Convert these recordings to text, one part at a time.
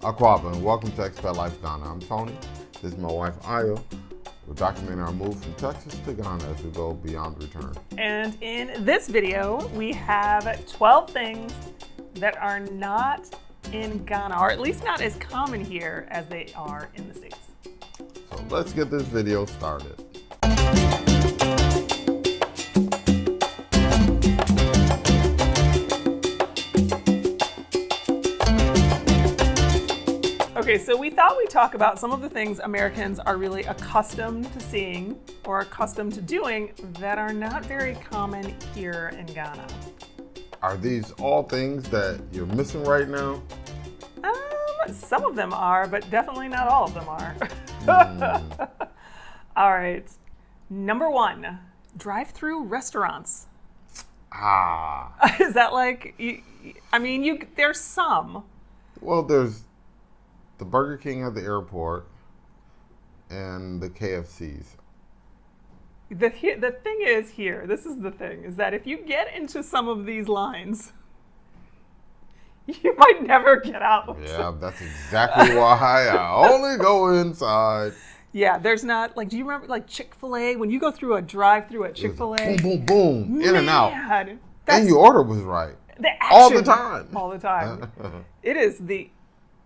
Aquaba, and welcome to Expat Life Ghana. I'm Tony. This is my wife, Ayo. We're documenting our move from Texas to Ghana as we go beyond the return. And in this video, we have 12 things that are not in Ghana, or at least not as common here as they are in the States. So let's get this video started. Okay, so we thought we'd talk about some of the things Americans are really accustomed to seeing or accustomed to doing that are not very common here in Ghana. Are these all things that you're missing right now? Some of them are, but definitely not all of them are. All right. Number one, drive-through restaurants. Is that like, there's some. Well, there's the Burger King at the airport and the KFCs. The thing is here, this is the thing, is that if you get into some of these lines, you might never get out. Yeah, that's exactly why I only go inside. Yeah, there's not, like, do you remember, like, Chick-fil-A? When you go through a drive-through at Chick-fil-A? Boom, boom, boom, in and out. And your order was right. All the time. All the time. It is the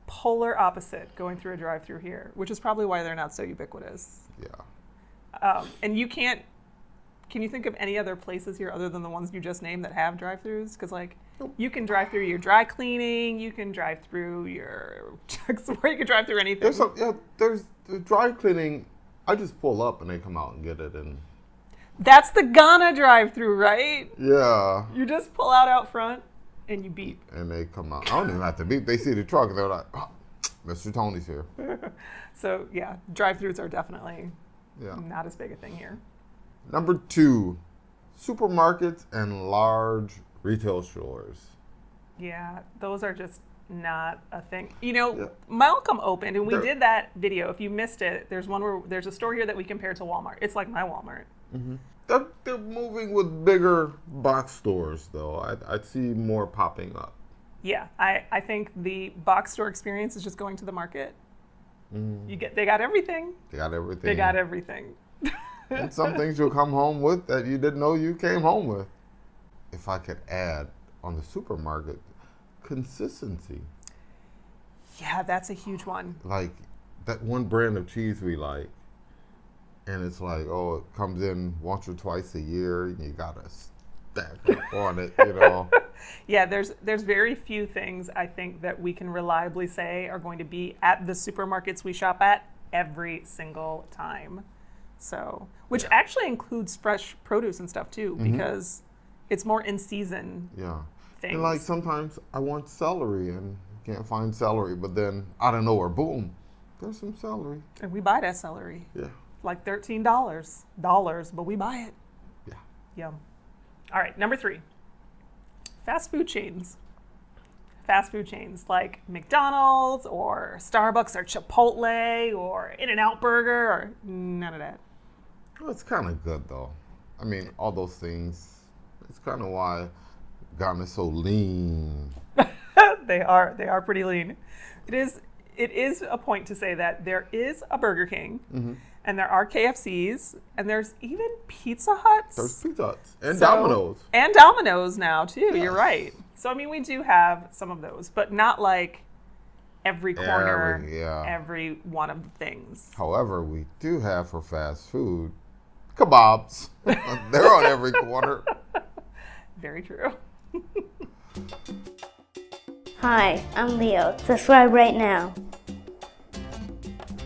polar opposite going through a drive-through here, which is probably why they're not so ubiquitous. Yeah. And can you think of any other places here other than the ones you just named that have drive-throughs? Because, like, you can drive through your dry cleaning, you can drive through your, you can drive through anything. There's the dry cleaning. I just pull up and they come out and get it. And that's the Ghana drive-through, right? Yeah. You just pull out front and you beep. And they come out. I don't even have to beep. They see the truck and they're like, oh, Mr. Tony's here. So, yeah, drive-throughs are definitely not as big a thing here. Number two, supermarkets and large retail stores. Yeah, those are just not a thing. You know, Malcolm opened, and we did that video. If you missed it, there's one where there's a store here that we compare to Walmart. It's like my Walmart. Mm-hmm. They're moving with bigger box stores, though. I'd see more popping up. Yeah, I think the box store experience is just going to the market. They got everything. They got everything. And some things you'll come home with that you didn't know you came home with. If I could add on the supermarket, consistency. Yeah, that's a huge one. Like that one brand of cheese we like, and it's like, oh, it comes in once or twice a year, and you gotta stack up on it, you know. Yeah, there's very few things I think that we can reliably say are going to be at the supermarkets we shop at every single time. So, which actually includes fresh produce and stuff too, because it's more in season. Yeah. Things. And like sometimes I want celery and can't find celery, but then out of nowhere, boom, there's some celery. And we buy that celery. Yeah. Like $13, but we buy it. Yeah. Yum. All right, number three, fast food chains. Fast food chains like McDonald's or Starbucks or Chipotle or In-N-Out Burger or none of that. Well, it's kind of good though. I mean, all those things. It's kind of why Ghana is so lean. They are pretty lean. It is a point to say that there is a Burger King, and there are KFCs, and there's even Pizza Huts. There's Pizza Huts and Domino's. And Domino's now too. Yes. You're right. So I mean, we do have some of those, but not like every corner, every one of the things. However, we do have for fast food kebabs. They're on every corner. Very true. Hi, I'm Leo. Subscribe right now.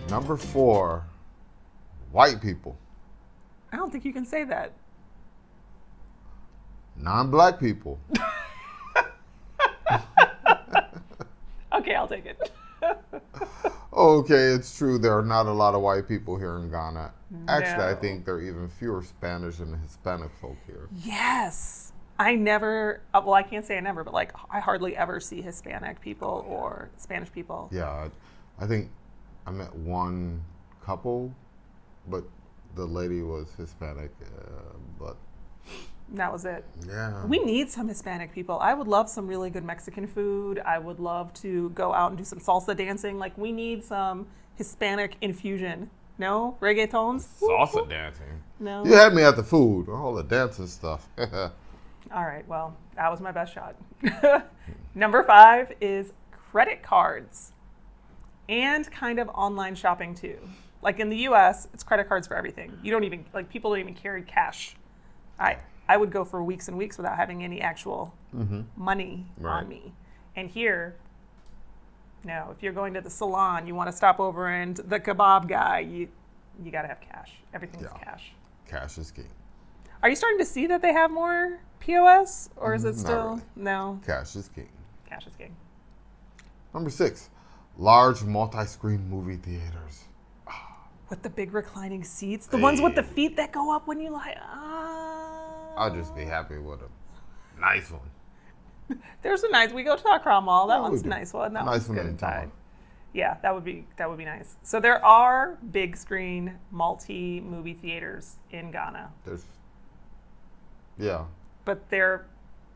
Number four, white people. I don't think you can say that. Non-black people. Okay, I'll take it. Okay, it's true. There are not a lot of white people here in Ghana. Actually, No. I think there are even fewer Spanish and Hispanic folk here. Yes. I can't say I never, but like I hardly ever see Hispanic people or Spanish people. Yeah, I think I met one couple, but the lady was Hispanic, but That was it. Yeah. We need some Hispanic people. I would love some really good Mexican food. I would love to go out and do some salsa dancing. Like, we need some Hispanic infusion. No? Reggaetons? Salsa dancing. No? You had me at the food, all the dancing stuff. All right, well, that was my best shot. Number 5 is credit cards and kind of online shopping too. Like in the US, it's credit cards for everything. You don't even, like, people don't even carry cash. I would go for weeks and weeks without having any actual money on me. And here, no, if you're going to the salon, you want to stop over and the kebab guy, you got to have cash. Everything's cash. Cash is king. Are you starting to see that they have more POS, or is it still really. no? Cash is king. Cash is king. Number 6, large multi-screen movie theaters. With the big reclining seats, the ones with the feet that go up when you lie. I'll just be happy with a nice one. There's a nice. We go to Accra Mall. That Yeah, we one's a do. nice one. That Nice one's one good in inside. town. Yeah, that would be nice. So there are big screen multi movie theaters in Ghana, Yeah. but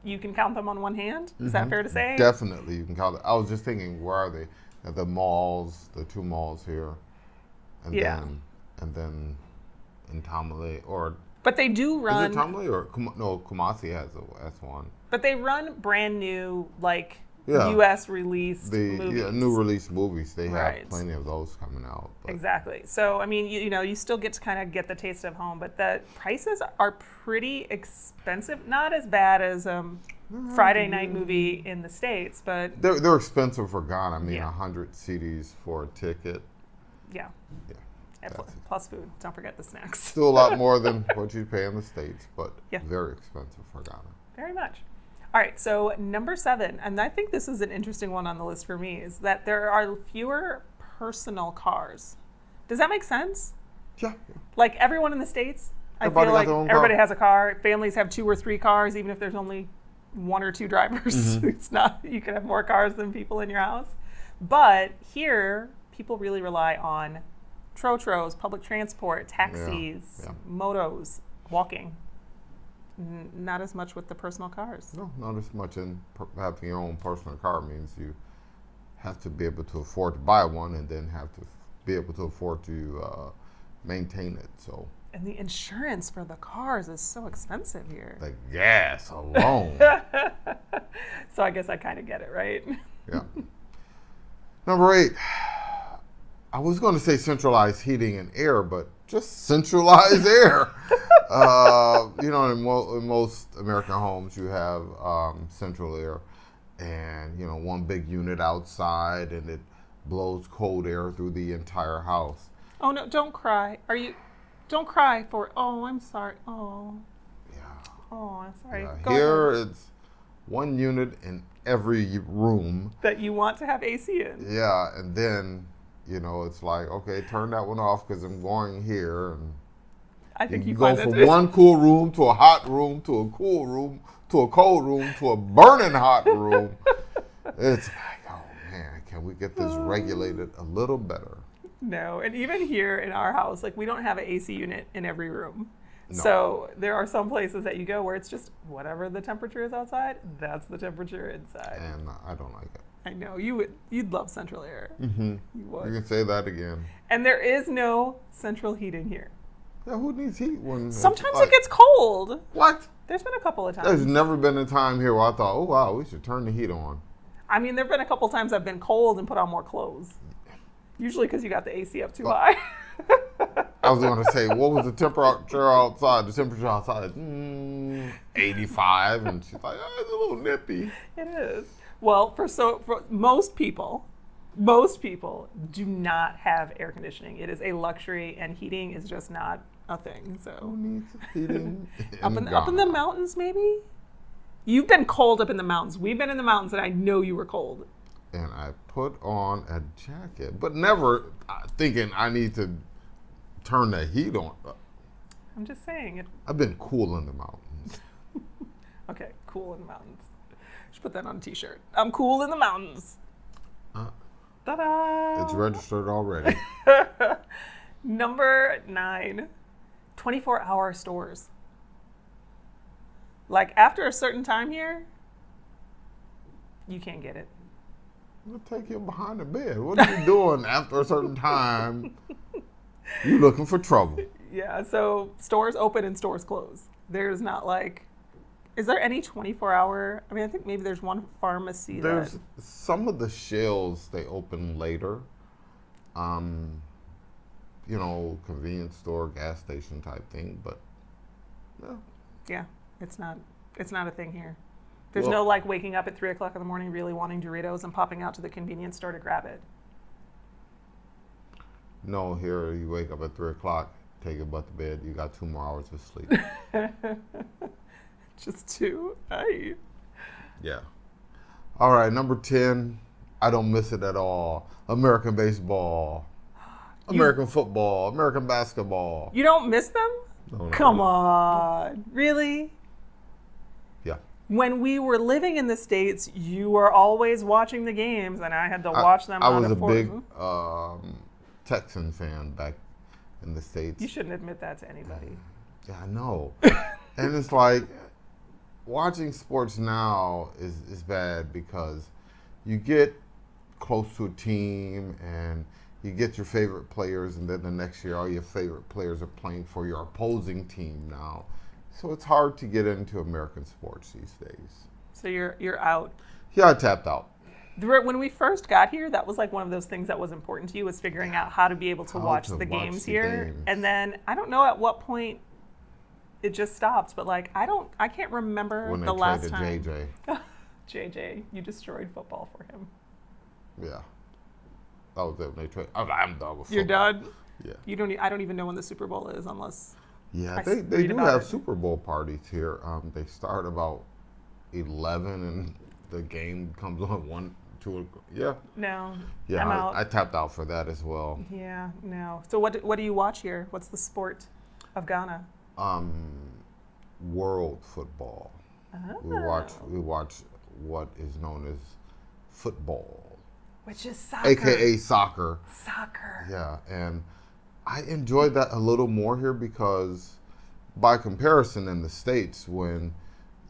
you can count them on one hand. Is that fair to say? Definitely, you can count it. I was just thinking, where are they? At the malls, the 2 malls here, and Yeah. then in Tamale, or But they do is run. it Tamale or no? Kumasi has one. But they run brand new, like Yeah. U.S. released The movies. new release movies, they have Right. plenty of those coming out. But Exactly. So I mean, you still get to kind of get the taste of home, but the prices are pretty expensive. Not as bad as Friday night movie in the States, but they're expensive for Ghana. I mean, Yeah. 100 CDs for a ticket. yeah. Yeah. And That's it. plus food. Don't forget the snacks. Still a lot more than what you pay in the States, but Yeah. very expensive for Ghana. Very much. All right, so number 7, and I think this is an interesting one on the list for me, is that there are fewer personal cars. Does that make sense? Yeah. Like everyone in the States, Everybody I feel got like their own everybody car. has a car. Families have 2 or 3 cars, even if there's only 1 or 2 drivers. It's not, you can have more cars than people in your house. But here, people really rely on trotros, public transport, taxis, Yeah. motos, walking. Not as much with the personal cars. No, not as much. And having your own personal car means you have to be able to afford to buy one, and then have to be able to afford to maintain it. So And the insurance for the cars is so expensive here. the gas alone. So I guess I kind of get it, right? Yeah. Number 8. I was going to say centralized heating and air, but just centralized air. In most American homes, you have central air, and one big unit outside, and it blows cold air through the entire house. Oh no! Don't cry. Don't cry for. Oh, I'm sorry. Oh. Yeah. Oh, I'm sorry. Yeah. Go Here, ahead. it's one unit in every room. That you want to have AC in. Yeah, and then it's like, okay, turn that one off because I'm going here, and I think you go find that from too. one cool room to a hot room to a cool room to a cold room to a burning hot room. It's like, oh man, can we get this regulated a little better? No, and even here in our house, like we don't have an AC unit in every room. No. So there are some places that you go where it's just whatever the temperature is outside, that's the temperature inside. And I don't like it. I know you'd love central air. Mm-hmm. You would. You can say that again. And there is no central heating here. Yeah, who needs heat when Sometimes it's it gets cold. What? There's been a couple of There's times. never been a time here where I thought, oh wow, we should turn the heat on. I mean, there've been a couple times I've been cold and put on more clothes. Usually because you got the AC up too high. I was going to say, what was the temperature outside? The temperature outside, 85, and she's like, oh, it's a little nippy. It is. Well, for most people do not have air conditioning. It is a luxury, and heating is just not a thing. Who So needs heating? up in the mountains, maybe. You've been cold up in the mountains. We've been in the mountains, and I know you were cold. And I put on a jacket, but never thinking I need to turn the heat on. I'm just saying. I've been cool in the mountains. Okay, cool in the mountains. Should put that on a t-shirt. I'm cool in the mountains. Ta-da! It's registered already. Number 9, 24-hour stores. Like after a certain time here, you can't get it. We'll take you behind the bed. What are you doing after a certain time? You looking for trouble. Yeah, so stores open and stores close. There's not like, is there any 24-hour? I mean, I think maybe there's one pharmacy There's that. some of the shells they open later. Convenience store, gas station type thing, but no. Yeah, it's not a thing here. There's Well- no like waking up at 3 o'clock in the morning really wanting Doritos and popping out to the convenience store to grab it. No, here you wake up at 3 o'clock, take your butt to bed, you got 2 more hours of sleep. Just 2? Aye. Yeah. All right, number 10, I don't miss it at all. American baseball, American football, American basketball. You don't miss them? No. Come on. Really? Yeah. When we were living in the States, you were always watching the games, and I had to watch them I on was a a big phone. Texan fan back in the States. You shouldn't admit that to anybody. Yeah, I know. And it's like, watching sports now is bad because you get close to a team and you get your favorite players, and then the next year all your favorite players are playing for your opposing team now. So it's hard to get into American sports these days. So you're out. Yeah, I tapped out. When we first got here, that was like one of those things that was important to you, was figuring out how to be able to How watch to the watch games the here. games. And then I don't know at what point it just stopped, but like I can't remember When the they last traded time. JJ. JJ, you destroyed football for him. Yeah. That was it when they traded. I'm done with You're football. done. Yeah. I don't even know when the Super Bowl is unless. Yeah, I they read do about have it. Super Bowl parties here. They start about 11 and the game comes on 1, 2. Yeah. No. Yeah, I'm out. I tapped out for that as well. Yeah, no. So what do you watch here? What's the sport of Ghana? World football. Oh. We watch what is known as football, Which is soccer. aka soccer. Soccer. Yeah, and I enjoyed that a little more here because by comparison in the States, when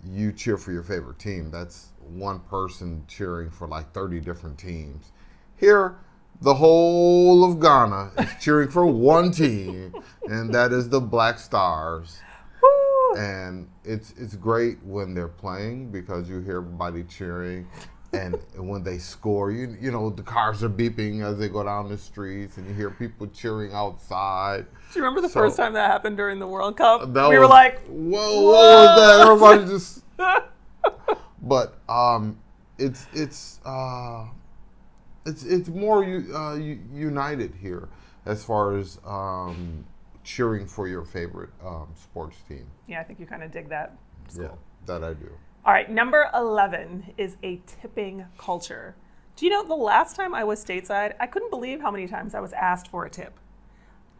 you cheer for your favorite team, that's one person cheering for like 30 different teams. Here, the whole of Ghana is cheering for one team, and that is the Black Stars. Woo! And it's great when they're playing because you hear everybody cheering, and when they score, you know the cars are beeping as they go down the streets, and you hear people cheering outside. Do you remember the first time that happened during the World Cup? That We were was- like, whoa, what was that? Everybody just. But it's more united here as far as cheering for your favorite sports team. yeah, I think you kind of dig that. Yeah, that I do. All right, number 11 is a tipping culture. Do you know the last time I was stateside, I couldn't believe how many times I was asked for a tip.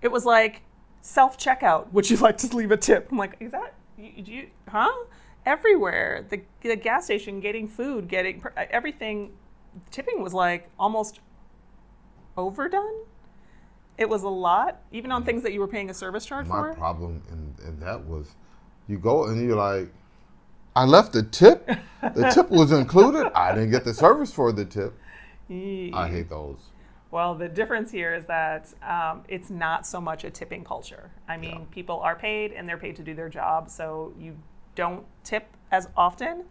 It was like self-checkout, would you like to leave a tip? I'm like, is that, huh? Everywhere, the gas station, getting food, getting everything, tipping was like almost overdone. It was a lot, even on things that you were paying a service charge My for. problem in that was, you go and you're like, I left the tip. The tip was included. I didn't get the service for the tip. I hate those. Well, the difference here is that it's not so much a tipping culture. I mean, people are paid and they're paid to do their job, so you don't tip as often.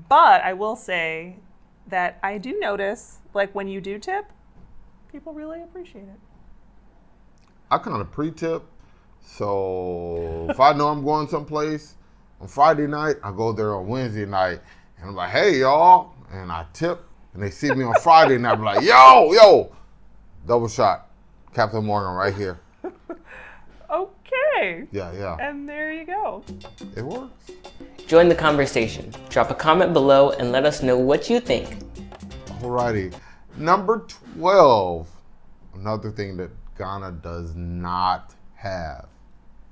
But I will say that I do notice, like when you do tip, people really appreciate it. I kind of pre-tip, so if I know I'm going someplace on Friday night, I go there on Wednesday night, and I'm like, hey, y'all, and I tip, and they see me on Friday night, I'm like, yo, double shot, Captain Morgan right here. Okay. Yeah, And there you go. it works. Join the conversation. Drop a comment below and let us know what you think. Alrighty, number 12, another thing that Ghana does not have,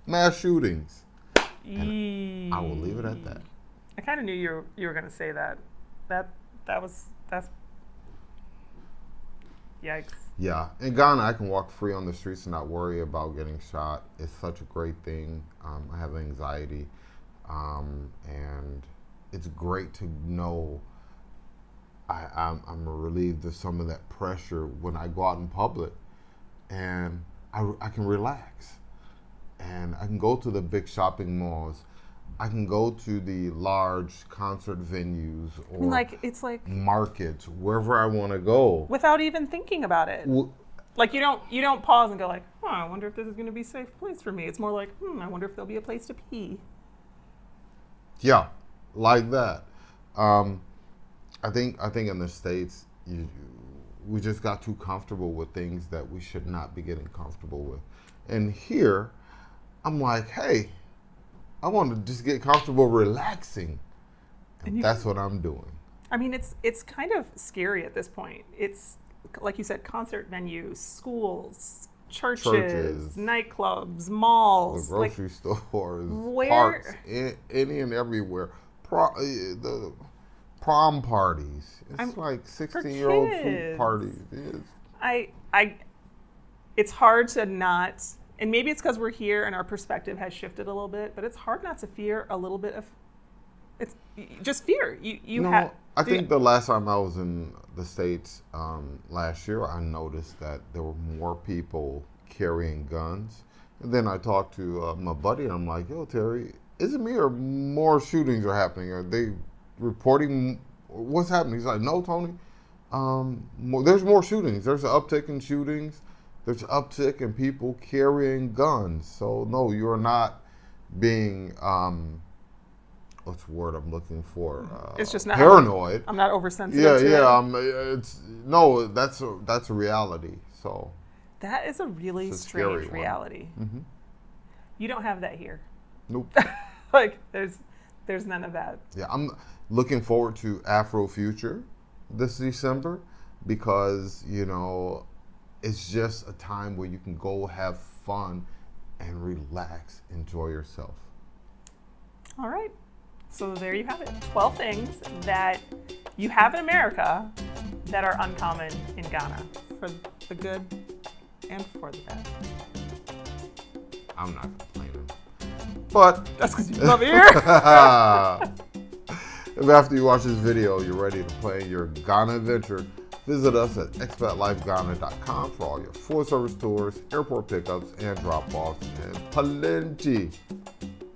mass shootings. And I will leave it at that. I kind of knew you were going to say that. That's yikes. Yeah, in Ghana, I can walk free on the streets and not worry about getting shot. It's such a great thing. I have anxiety. and it's great to know I'm relieved of some of that pressure when I go out in public, and I can relax, and I can go to the big shopping malls. I can go to the large concert venues or it's like markets, wherever I want to go. without even thinking about it. Like you don't pause and go like, oh, I wonder if this is going to be a safe place for me. It's more like, I wonder if there'll be a place to pee. Yeah, like that. I think in the States, we just got too comfortable with things that we should not be getting comfortable with. And here, I'm like, hey, I want to just get comfortable relaxing. And that's what I'm doing. I mean, it's kind of scary at this point. It's, like you said, concert venues, schools, churches, nightclubs, malls. The grocery stores, where? Parks, any and everywhere. The prom parties. It's like 16-year-old food parties. It's hard to not, and maybe it's because we're here and our perspective has shifted a little bit, but it's hard not to fear a little bit of, it's just fear. I think the last time I was in the States last year, I noticed that there were more people carrying guns. And then I talked to my buddy, and I'm like, yo, Terry, is it me or more shootings are happening? Are they reporting what's happening? He's like, no, Tony, there's more shootings. There's an uptick in shootings. There's an uptick in people carrying guns. So no, you're not being what's the word I'm looking for? It's just not paranoid. I'm not oversensitive. Yeah. That's a reality. So that is a really strange reality. Mm-hmm. You don't have that here. Nope. Like there's none of that. Yeah, I'm looking forward to Afro Future this December because it's just a time where you can go have fun and relax, enjoy yourself. All right. So there you have it. 12 things that you have in America that are uncommon in Ghana, for the good and for the bad. I'm not complaining. But that's because you love it here. If after you watch this video, you're ready to plan your Ghana adventure, visit us at expatlifeghana.com for all your full-service tours, airport pickups, and drop-offs, and plenty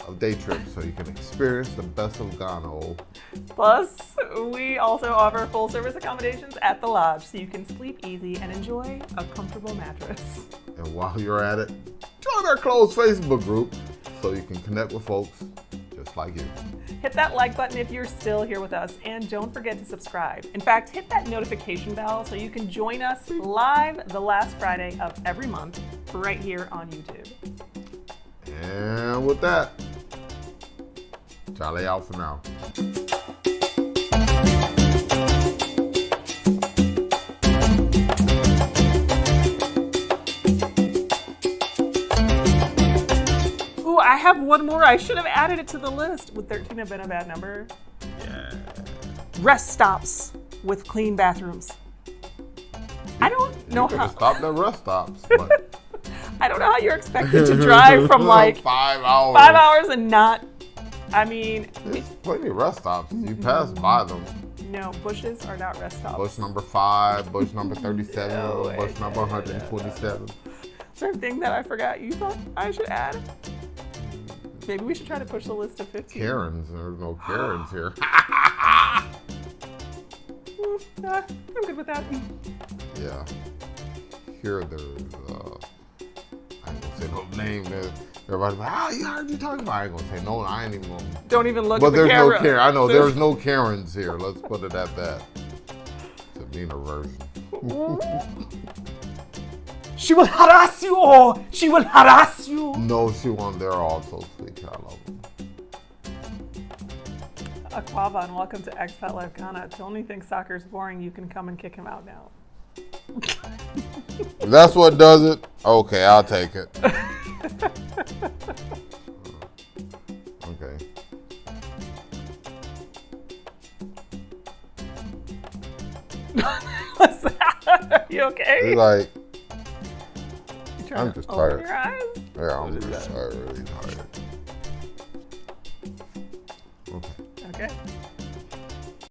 of day trips so you can experience the best of Ghana. Plus, we also offer full-service accommodations at the lodge so you can sleep easy and enjoy a comfortable mattress. And while you're at it, join our closed Facebook group so you can connect with folks just like you. Hit that like button if you're still here with us, and don't forget to subscribe. In fact, hit that notification bell so you can join us live the last Friday of every month right here on YouTube. And with that, Charlie out for now. Ooh, I have one more. I should have added it to the list. Would 13 have been a bad number? Yeah. Rest stops with clean bathrooms. I don't know how. Stop the rest stops. But I don't know how you're expected to drive from like 5 hours. 5 hours and not. I mean, there's plenty of rest stops. You pass by them. No, bushes are not rest stops. Bush number 5, bush number 37, bush number 127. Certain thing that I forgot you thought I should add. Maybe we should try to push the list to 15. Karens. There's no Karens here. I'm good with that. Yeah. Here there's, I ain't gonna say no name. Everybody's like, you heard you talking about. I ain't gonna say no, I ain't even gonna. Don't even look at the camera. But there's no Karen. I know there's no Karens here. Let's put it at that. It's a meaner version. She will harass you all. She will harass you. No, she won't. They're all so sweet. I love them. Aquava, and welcome to Expat Life Ghana. Tony thinks soccer's boring. You can come and kick him out now. If that's what does it, okay, I'll take it. Okay. What's that? Are you okay? It's like, I'm just tired. tired. Your eyes? Yeah, I'm just tired, really tired. Okay.